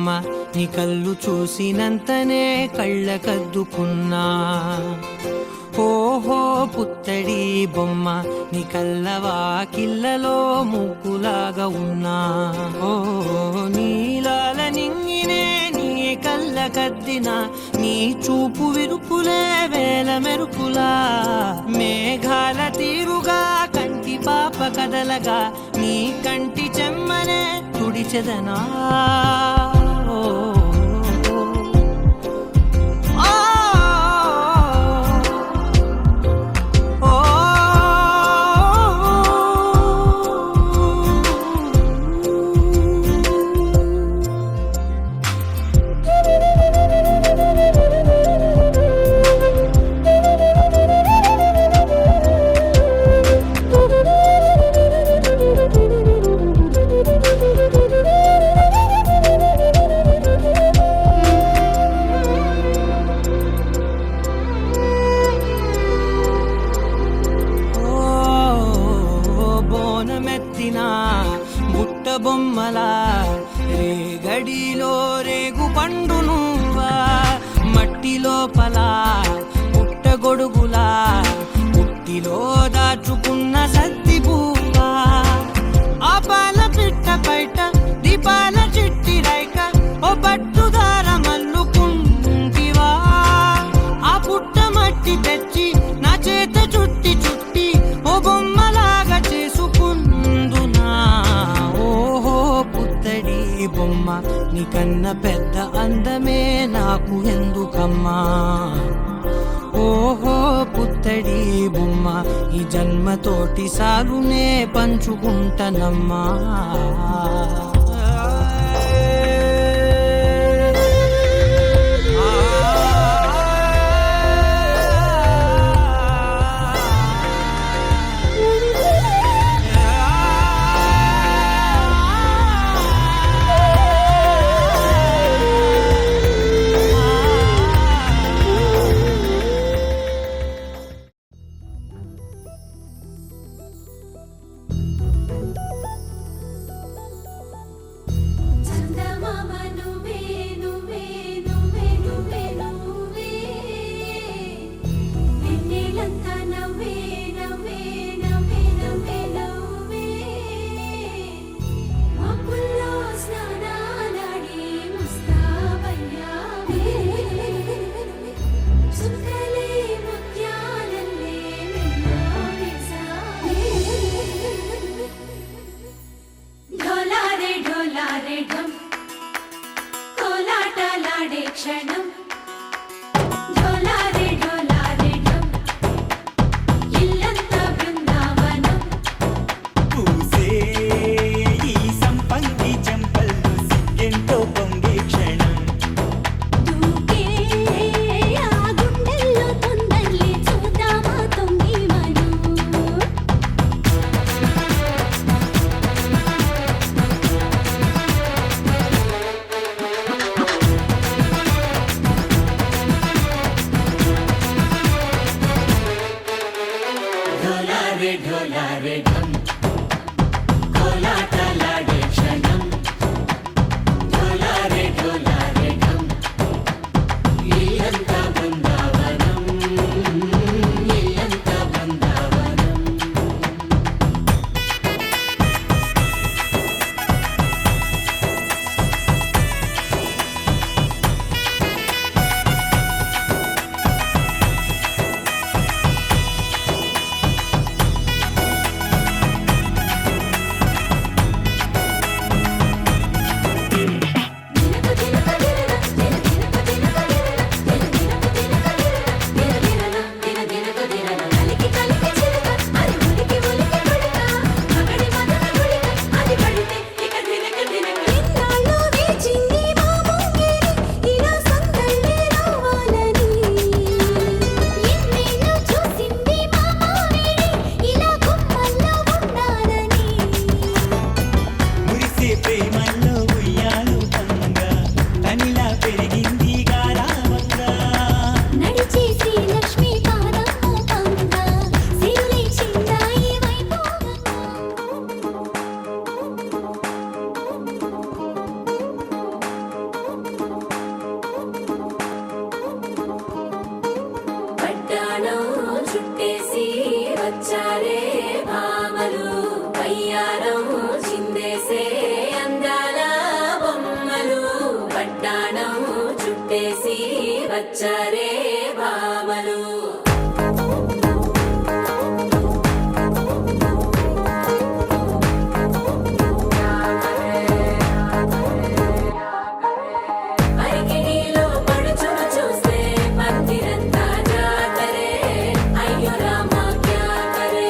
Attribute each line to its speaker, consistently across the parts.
Speaker 1: బొమ్మ నీ కళ్ళు చూసినంతనే కళ్ళకద్దుకున్నా. ఓహో పుత్తడి బొమ్మ నీ కళ్ళవాకిళ్ళలో ముగ్గులాగా ఉన్నా. ఓ నీలాల నింగినే నీ కళ్ళకద్దిన నీ చూపు విరుపులే వేల మెరుపులా. మేఘాల తీరుగా కంటి పాప కదలగా నీ కంటి చెమ్మనే తుడిచెదనా. బుట్ట బొమ్మలా రేగడిలో రేగు పండు నువ్వా. మట్టి లోపల పుట్ట గొడుగులా పుట్టిలో దాచుకున్న సత్తి పువ్వా. ఆ పాల పిట్ట బయట దీపాల చిట్టి రైక ఓ పట్టుదార మల్లుకుంటివా. ఆ పుట్ట మట్టి తెచ్చి నా చేత చుట్టి చుట్టి ఓ బొమ్మలాగా చేసుకుందునా. ఓహో పుత్తడి బొమ్మ నీకన్నా పెద్ద అందమే నాకు ఎందుకమ్మా. ఓహో పుత్తడి బొమ్మ ఈ జన్మతోటి సాగునే పంచుకుంటనమ్మా.
Speaker 2: కోలాటలాడే క్షణం ఢోలా చుట్టేసి వచ్చారే భామలు పరికిణీలో పడుచును చూస్తే పందిరంతా జాతరే అయ్యో రామా క్యా కరే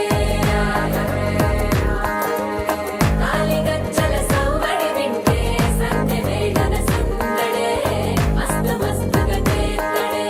Speaker 2: కాలిగజ్జల సవ్వడి వింటే సందె వేళన సందడే మస్తు మస్తుగా చేత్తడే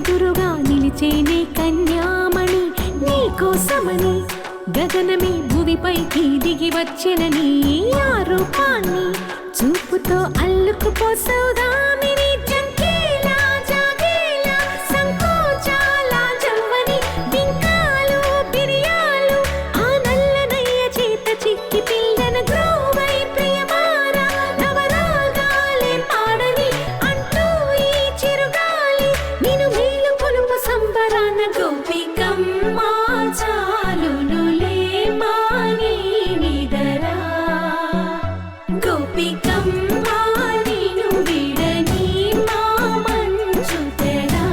Speaker 3: ఎదురుగా నిలిచేనే కన్యామణి నీకోసమని గగనమే భువిపైకి దిగి వచ్చెనని ఆ రూపాన్ని చూపుతో అల్లుకుపోసౌదామిని జంకేలా జాగేలా సంకోచాల జవ్వని బింకాలు బిరియాలు ఆ నల్లనయ్య చేత చిక్కి పిల్లన గ్రోవై ప్రియమారా నవరాగాలే పాడని అంటూ ఈ చిరుగాలి నిన్ను మేలు కొలుపు సంబరాన గోపికమ్మ చాలునులే మాని నిదరా గోపికమ్మ నిన్ను విడని మా మంచు తెరా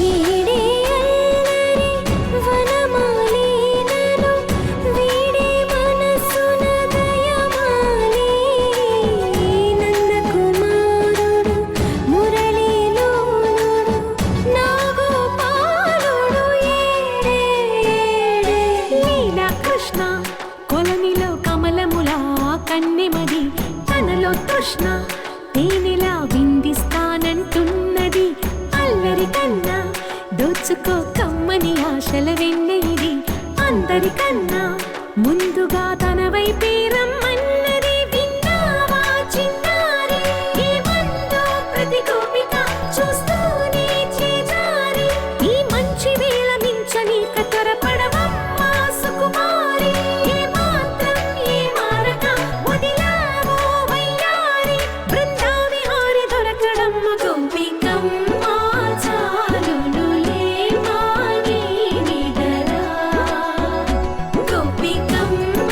Speaker 3: ఏడే అల్లరి వనమాలినలో వీడే మనసున దయమాలి నందకుమారుడు మురళీలోలుడు నాగోపాలుడు ఏడే లీలా కృష్ణ కొలనిలో కమలములా కన్నెమది తనలో తృష్ణ తేనెలా విందిస్తానంటున్నది అల్లరి కన్నా దోచుకో కమ్మని ఆశల వెన్నెయిది అందరికన్నా ముందుగా తన వైపే రమ్మన్నది విన్నావా చిన్నారి ఏమందో ప్రతి గోపిక చూస్తూనే చేజారి ఈ మంచి వేళ మించని త్వరపడవమ్మా సుకుమారి ఏ మాత్రం ఏ మారక వదిలావో వయ్యారి బృందావి హారి దొరకడమ్మ గోపికమ్మ చాలునులే మాని నిదరా గోపికమ్మ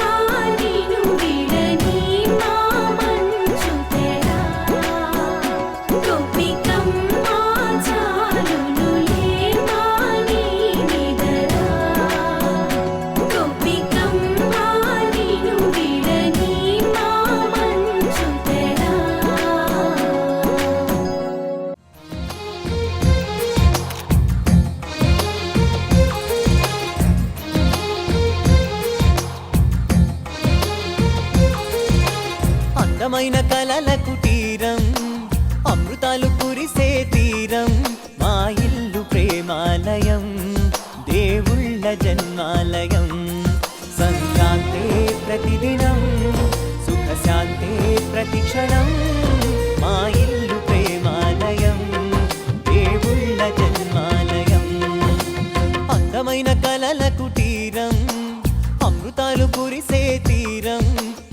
Speaker 3: నిన్ను విడని మా మంచు తెరా గోపికమ్మ చాలునులే మాని నిదరా గోపికమ్మ నిన్ను విడని మా మంచు తెరా
Speaker 1: అందమైన కలల కుటీరం అమృతాలు కురిసే తీరం మా ఇల్లు ప్రేమాలయం దేవుళ్ళ జన్మాలయం సంక్రాంతే ప్రతిదినం సుఖశాంతే ప్రతిక్షణం మా ఇల్లు ప్రేమాలయం దేవుళ్ళ జన్మాలయం అందమైన కలల కుటీరం అమృతాలు కురిసే తీరం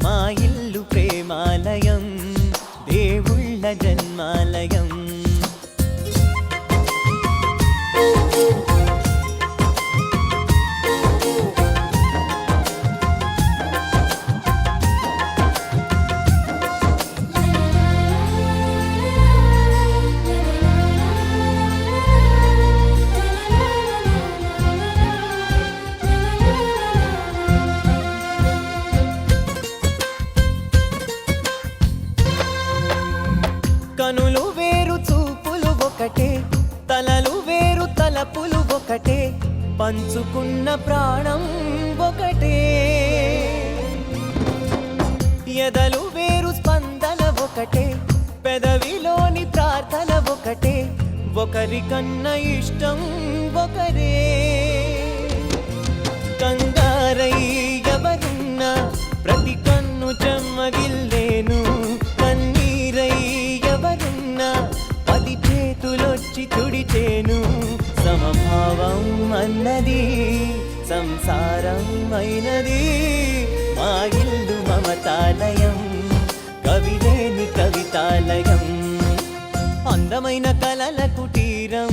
Speaker 1: మా ఇల్లు ప్రేమాలయం దేవుళ్ళ జన్మాలయం కనులు వేరు చూపులు ఒకటే తలలు వేరు తలపులు ఒకటే పంచుకున్న ప్రాణం ఒకటే ఎదలు వేరు స్పందన ఒకటే పెదవిలోని ప్రార్థన ఒకటే ఒకరికన్నా ఇష్టం ఒకరే కంగారై ఎవరున్నా ప్రతి కన్ను చెమ్మగిల్లేను కన్నీరై ఎవరున్నా పది చేతులొచ్చి తుడిచేను సమభావం అన్నది సంసారం అయినది మా ఇల్లు మమతాలయం కవిలేని కవితాలయం అందమైన కలల కుటీరం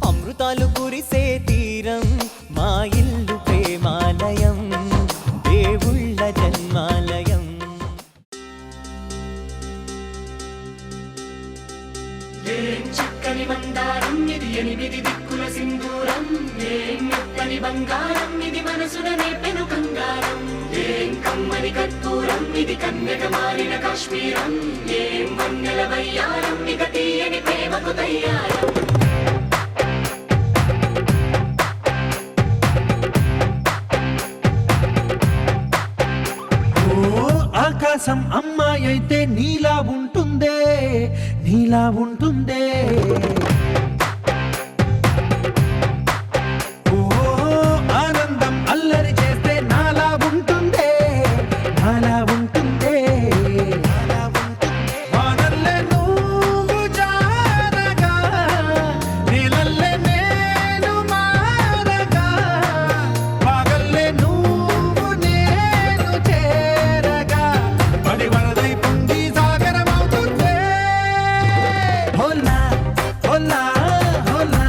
Speaker 1: అమృతాలు కురిసే తీరం మా ఇల్లు ప్రేమాలయం దేవుళ్ళ జన్మాలయం
Speaker 2: చక్క
Speaker 4: మెత్తని మందారం ఇది ఎనిమిది దిక్కుల సింధూరం ఏం మెత్తని బంగారం ఇది మనసున నేపెను కంగారం ఏం కమ్మని కర్పూరం ఇది కన్యక మారిన కాశ్మీరం ఏం వన్నెల వయ్యారం ఇక తీయని ప్రేమకు తయ్యారం
Speaker 5: ఆకాశం అమ్మాయి అయితే నీలా ఉంటుందే నీలా ఉంటుందే ఓ ఆనందం అల్లరి చేస్తే నాలా ఉంటుందే నాలా ఉంటుందే వానల్లే నువ్వు జారగా నీలల్లే నేను మారగా పగల్లే నువ్వు నేను చేరగా పడి వరదై పొంగి సాగరమవుతుందే హోలా హోలా హోలా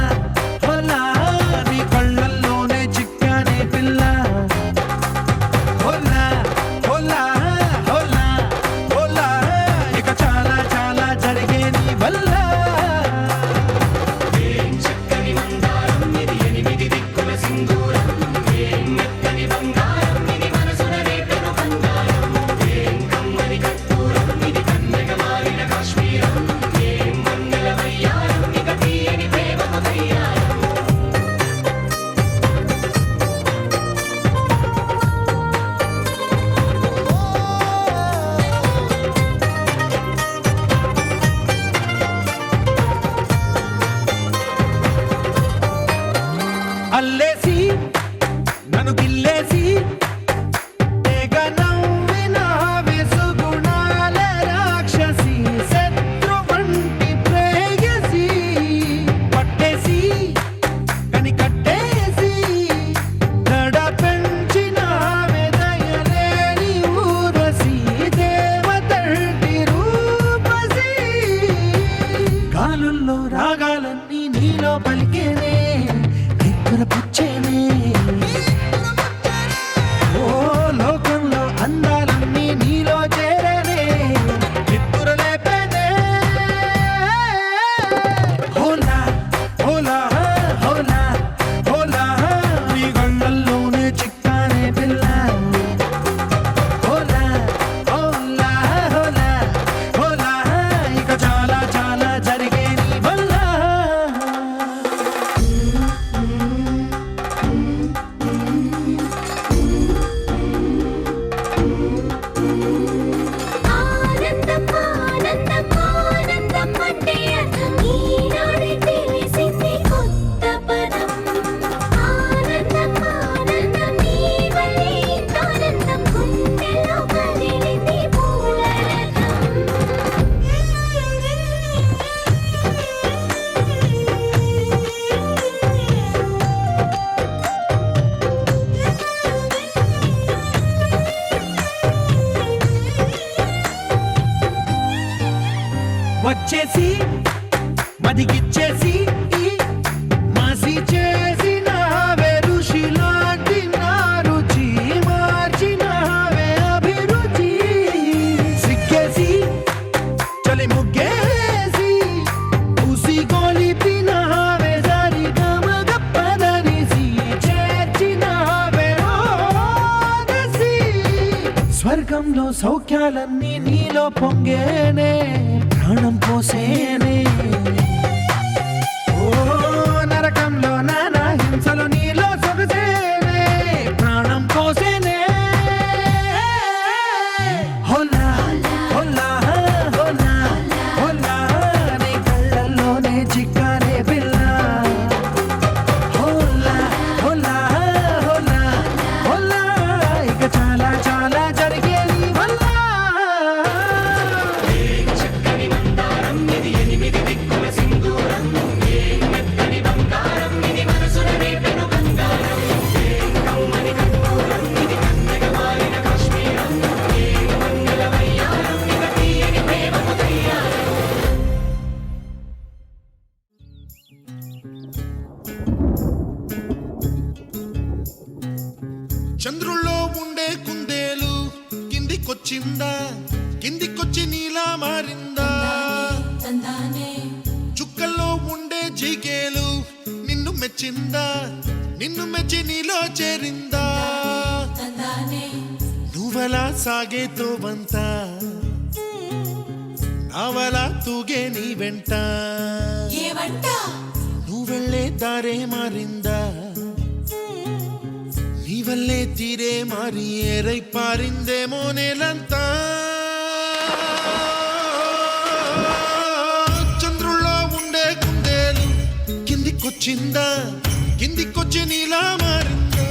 Speaker 5: హోలా నీ కళ్ళల్లోనే చిక్కానే పిల్ల హోలా హోలా హోలా హోలా ఇక చాలా చాలా జరిగే నీ వల్ల
Speaker 4: ఏం చక్కని మందారం ఇది ఎనిమిది దిక్కుల సింధూరం ఏం మెత్తని బంగారం ఇది మనసున రేపెను కంగారం ఏం కమ్మని కర్పూరం ఇది కన్యక మారిన కాశ్మీరం ఏం వన్నెల వయ్యారం ఇక తీయని ప్రేమకు తయ్యారం
Speaker 5: అల్లేసి నన్ను గిల్లేసి తెగ నవ్విన వెసుగుణాల రాక్షసి శత్రు వంటి ప్రేయసి పట్టేసి కని కట్టేసి దడ పెంచిన దయలేని ఊరసి దేవతంటి రూపసి గాలుల్లో రాగాలన్నీ నీలో పలికేనే పుచ్చేనే ఓ లోకంలో అందాలన్నీ నీలో చేరేనే నిద్ర లేపేనే హోలా హోలా హోలా హోలా నీ గళ్ళల్లోనే చిక్కానే పిల్ల హోలా హోలా హోలా హోలా ఇక చాలా చాలా జరిగే నీ వల్ల
Speaker 3: ఆనందం ఆనందం ఆనందం అంటే అర్థం ఈనాడే తెలిసింది కొత్త పదం ఆనందం ఆనందం నీ వల్లే ఇంత ఆనందం గుండెలో కదిలింది పూల
Speaker 5: వచ్చేసి మదిగిచ్చేసి మాసి చేసినావే ఋషిలాంటి నా రుచి మార్చినావే అభిరుచి సిగ్గేసి చలి ముగ్గేసి పూసి గొలిపినావే సరి గమగప్పదనిసి చేర్చినావే ఓదసి స్వర్గంలో సౌఖ్యాలన్నీ నీలో పొంగేనే ప్రాణం పోసేనే ఓ నరకంలో నానా హింసలు నీలో సొగసేనే ప్రాణం పోసేనే హోలా హోలా హోలా హోలా నీ కళ్ళల్లోనే చిక్కానే పిల్ల హోలా హోలా హోలా హోలా ఇక చాలా చాలా జరిగే నీ వల్ల
Speaker 4: చక్కని మందారం ఇది ఎనిమిది దిక్కుల సింధూరం ఏం మెత్తని బంగారం ఇది మనసున రేపెను కంగారం ఏం కమ్మని కర్పూరం ఇది కన్యక మారిన కాశ్మీరం ఏం వన్నెల వయ్యారం ఇక తీయని ప్రేమకు తయ్యారం
Speaker 6: చంద్రుల్లో ఉండే కుందేలు కిందికొచ్చిందా కిందికొచ్చి నీలా మారిందా
Speaker 2: తందానే
Speaker 6: చుక్కల్లో ఉండే మెచ్చిందా నిన్ను మెచ్చి నీలో చేరిందా
Speaker 2: తందానే
Speaker 6: నువ్వలా సాగే తోవంతా నావలా తూగే నీ వెంట
Speaker 2: ఏవంట
Speaker 6: నువ్వెళ్ళే దారే మారిందా నీ వల్లే తీరే మారి ఏరై పారిందేమో నేలంతా చంద్రుల్లో ఉండే కుందేలు కిందికొచ్చిందా కిందికొచ్చి నీలా మారిందా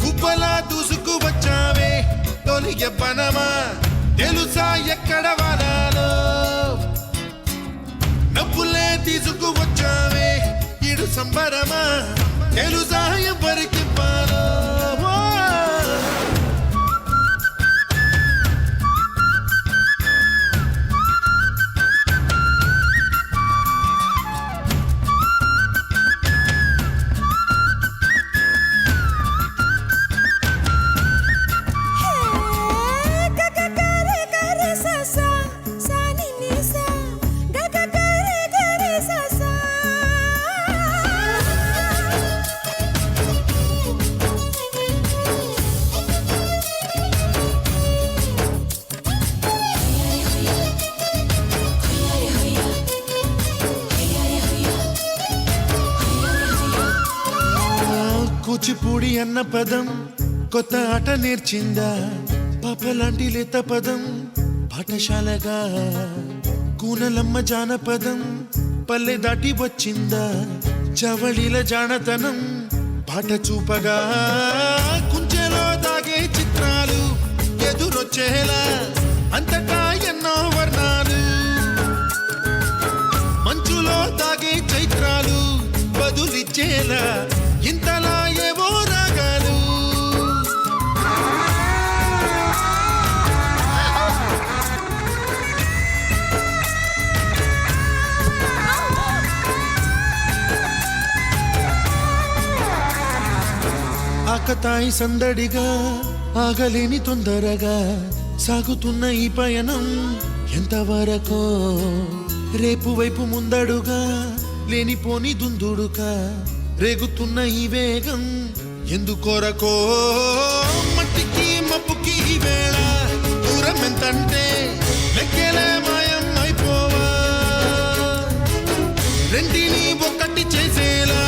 Speaker 6: గుబ్బలా దూసుకు వచ్చావే తొలి ఎవ్వనమా తెలుసా ఎక్కడ వాలాలో నవ్వులే తీసుకు వచ్చావే ఇడు సంబరమా తెలుసా ఎవరికి కూచిపూడి అన్న పదం కొత్త ఆట నేర్చిందా పాపలాంటి లేత పదం పాఠశాలగా కూనలమ్మ జానపదం పల్లె దాటి వచ్చిందా చవళిల జానతనం పాట చూపగా కుంచెలో దాగే చిత్రాలు ఎదురొచ్చేలా అంతటా ఎన్నో వర్ణాలు మంచులో దాగే చైత్రాలు బదులిచ్చేలా ఇంతలా ఏవో రాగాలు ఆకతాయి సందడిగా ఆగలేని తొందరగా సాగుతున్న ఈ పయనం ఎంతవరకో రేపు వైపు ముందడుగా లేనిపోని దుందుడుగా రేగుతున్న ఈ వేగం ఎందుకొరకో మట్టికి మప్పుకి ఈ వేళ దూరం ఎంతంటే లెక్కలే మాయం అయిపోవా రెండిని ఒక్కటి చేసేలా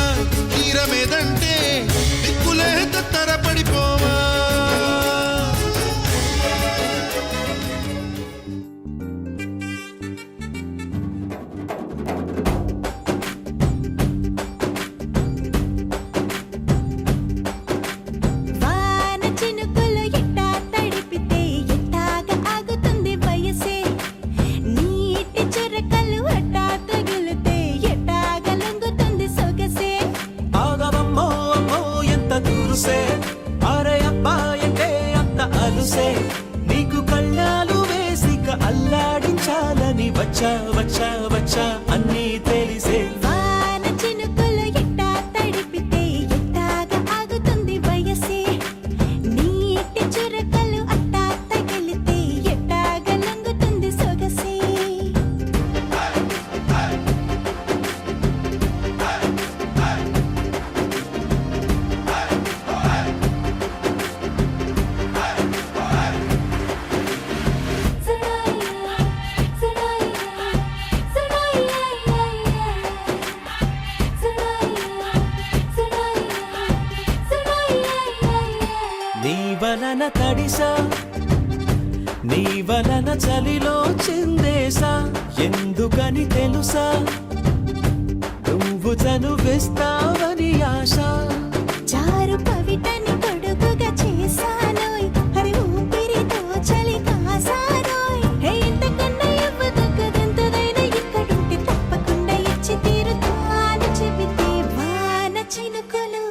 Speaker 6: తీరమేదంటే దిక్కులే తత్తర పడిపోవా
Speaker 1: నీకు కళ్ళాలు వేసిక అల్లాడించాలని వచ్చా వచ్చా వచ్చా అన్నీ తెలిసే
Speaker 3: వాన చినుకులు ఎట్టా తడిపితే ఎట్టాగా ఆగుతుంది వయసే నీటి చురకలు అట్టా తగిలితే ఎట్టాగా లంగుతుంది సొగసే
Speaker 1: నీ వలన తడిసా నీ వలన చలిలో చిందేసా ఎందుకని తెలుసా నువ్వు చనువిస్తావని ఆశ
Speaker 3: చారు పవిటని కొడుకుగా చేశానోయ్ హరి ఊపిరితో చలి కాసానోయ్ హే ఇంతకన్నా ఇవ్వదగ్గదెంతదైనా ఇక్కడుంటే తప్పకుండా ఇచ్చి తీరుతాను చెబితే వాన చినుకులు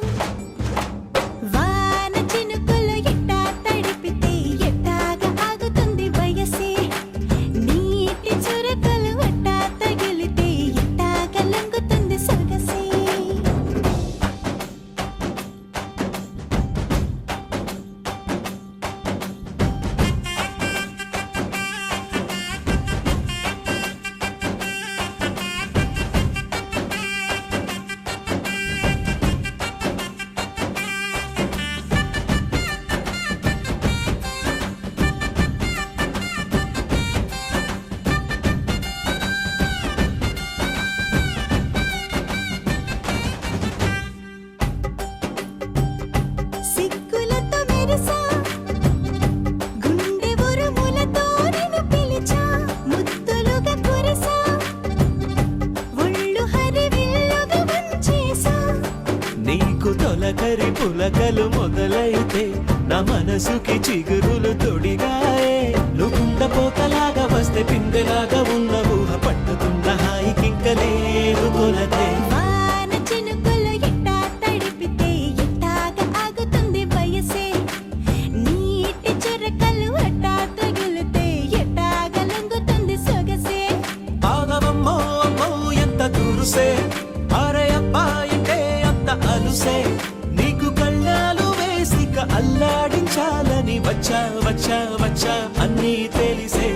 Speaker 1: అల్లరి పులకలు మొదలైతే నా మనసుకి చిగురులు తొడిగాయే నువ్వుండ పోతలాగా వస్తే పిందెలాగా ఉన్న ఊహ పట్టుతున్న హాయికింక లేదు కొలతే
Speaker 3: వాన చినుకులు ఎట్టా తడిపితే ఎట్టాగా ఆగుతుంది వయసే నీటి చురకలు అట్టా తగిలితే ఎట్టాగా లొంగుతుంది సొగసే
Speaker 1: ఆగవమ్మో అమ్మో ఎంత దురుసే అరే అబ్బాయికే అంత అలుసే నీకు కళ్ళాలు వేసిక అల్లాడించాలని వచ్చా వచ్చా వచ్చా అన్నీ తెలిసే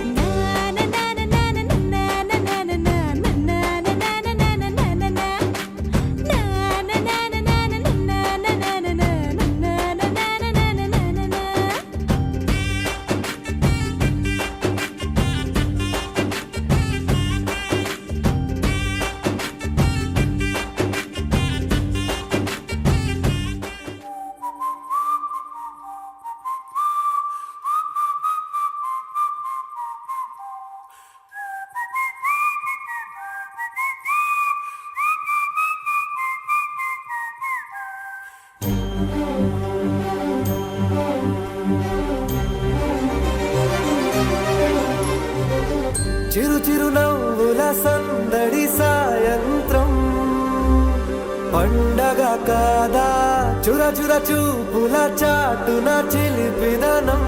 Speaker 7: చిరు చిరు నవ్వుల సందడి సాయంత్రం పండగ కాదా చుర చుర చూపుల చాటున చిలిపిదనం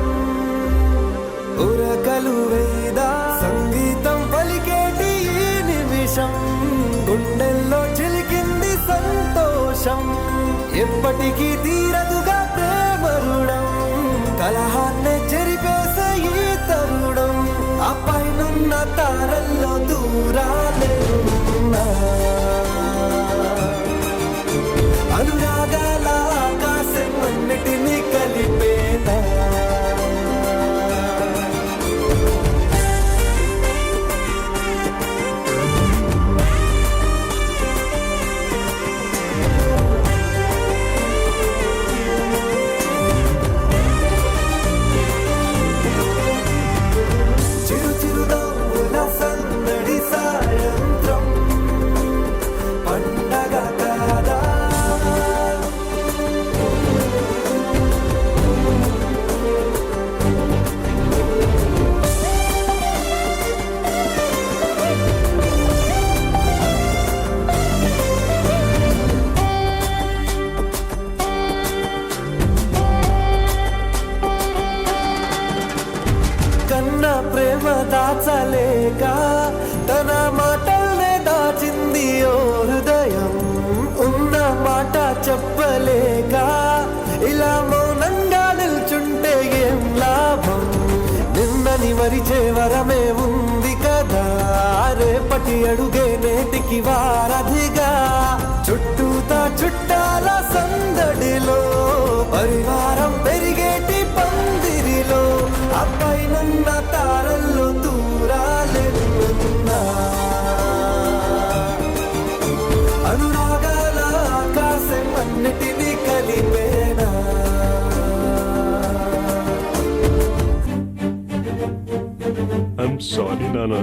Speaker 7: ఉరకలు వేదా సంగీతం పలికేటి ఈ నిమిషం గుండెల్లో చిలికింది సంతోషం ఎప్పటికీ తీరదుగా ప్రేమ రుణం కలహాన్నే చెరిపేసే ఈ తరుణం ఆ పైనున్న తారల్లో దూరాలే ఉన్నా అనురాగాల ఆకాశం అన్నిటినీ కలిపేనా చిరు చిరు నవ్వుల సందడి సాయంత్రం పండగ కాదా కన్న ప్రేమ దాచలేక తన మాటల్నే దాచింది ఓ హృదయం ఉన్న మాట చెప్పలేక ఇలా మౌనంగా నిల్చుంటే ఏం లాభం నిన్నని మరిచే వరమే ఉంది కదా రేపటి అడుగే నేటికి వారధిగా చుట్టూతా చుట్టాల సందడిలో పరివారం పెరిగేటి పందిరిలో అపైనున్న తారల్లో దూరాలెన్నున్నా అనురాగాల ఆకాశం అన్నిటినీ కలిపేనా
Speaker 8: I'm sorry, Nana.